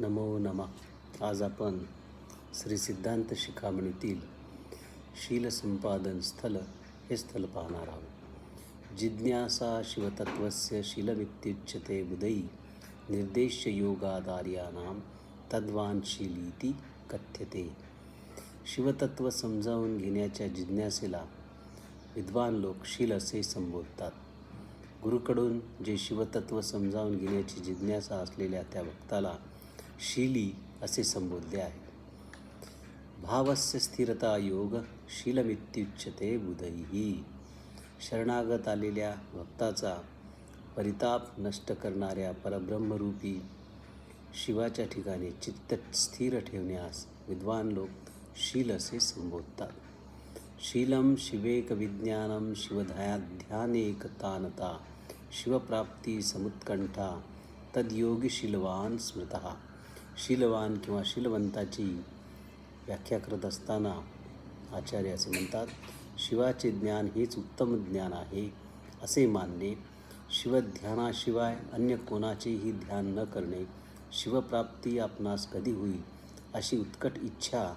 नमो नमः. आज आपण श्री सिद्धांत शिखामणीतील शील संपादन स्थल हे स्थल पाहणार आहोत. जिज्ञासा शिवतत्वस्य शीलमित्युच्यते बुधैः निर्देश्य योगादार्याणां तद्वान शीलीति कथ्यते. शिवतत्व समजावून घेण्याच्या जिज्ञासेला विद्वान लोक शील असे संबोधतात. गुरुकडून जे शिवतत्व समजावून घेण्याची जिज्ञासा असलेल्या त्या भक्ताला शीली असे संबोधले आहे. भावस्य स्थिरता योग शीलमित्युच्यते बुधैः. शरणागत आलेल्या भक्ताचा परिताप नष्ट करणाऱ्या परब्रह्मरूपी शिवाच्या ठिकाणी चित्त स्थिर ठेवण्यास विद्वान लोक शील असे संबोधतात. शीलम शिवेकविज्ञानम शिवध्यानेकतानता शिवप्राप्ती समुत्कंठा तद्योगी शीलवान स्मृतः. शीलवान किंवा शीलवंताची व्याख्या करत असताना आचार्य असे म्हणतात, शिवाचे ज्ञान हेच उत्तम ज्ञान आहे असे मानणे, शिवध्यानाशिवाय अन्य कोणाचेही ध्यान न करणे, शिवप्राप्ती आपणास कधी होईल अशी उत्कट इच्छा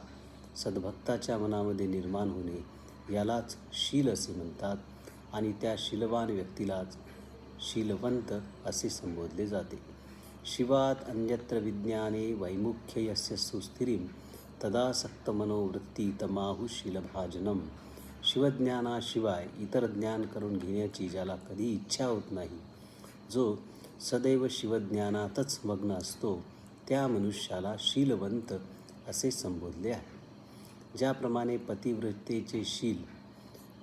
सद्भक्ताच्या मनामध्ये निर्माण होणे यालाच शील असे म्हणतात आणि त्या शीलवान व्यक्तीलाच शीलवंत असे संबोधले जाते. शिवात अन्यत्र विज्ञाने वैमुख्य यस्य सुस्थिरीं तदासक्त मनोवृत्ती तमाहु शीलभाजनम. शिवज्ञानाशिवाय इतर ज्ञान करून घेण्याची ज्याला कधी इच्छा होत नाही, जो सदैव शिवज्ञानातच मग्न असतो, त्या मनुष्याला शीलवंत असे संबोधले आहे. ज्याप्रमाणे पतिव्रतेचे शील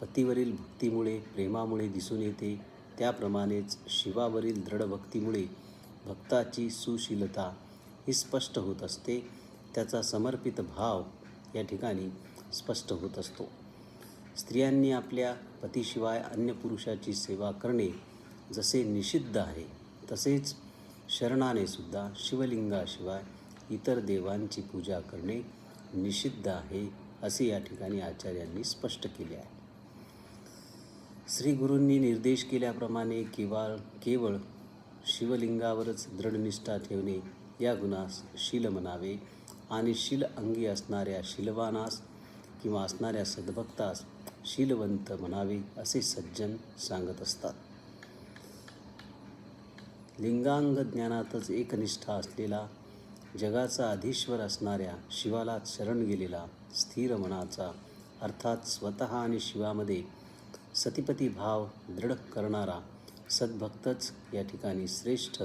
पतीवरील भक्तीमुळे प्रेमामुळे दिसून येते, त्याप्रमाणेच शिवावरील दृढ भक्तीमुळे भक्ताची सुशीलता ही स्पष्ट होत असते. त्याचा समर्पित भाव या ठिकाणी स्पष्ट होत असतो. स्त्रियांनी आपल्या पतीशिवाय अन्य पुरुषाची सेवा करणे जसे निषिद्ध आहे, तसेच शरणाने सुद्धा शिवलिंगाशिवाय इतर देवांची पूजा करणे निषिद्ध आहे असे या ठिकाणी आचार्यांनी स्पष्ट केले आहे. श्री गुरूंनी निर्देश केल्याप्रमाणे केवळ शिवलिंगावरच दृढनिष्ठा ठेवणे या गुणास शील म्हणावे आणि शील अंगी असणाऱ्या शीलवानास किंवा असणाऱ्या सद्भक्तास शीलवंत म्हणावे असे सज्जन सांगत असतात. लिंगांग ज्ञानातच एकनिष्ठा असलेला, जगाचा अधीश्वर असणाऱ्या शिवालाच शरण गेलेला, स्थिर मनाचा अर्थात स्वतः आणि शिवामध्ये सतिपती भाव दृढ करणारा सद्भक्तच या ठिकाणी श्रेष्ठ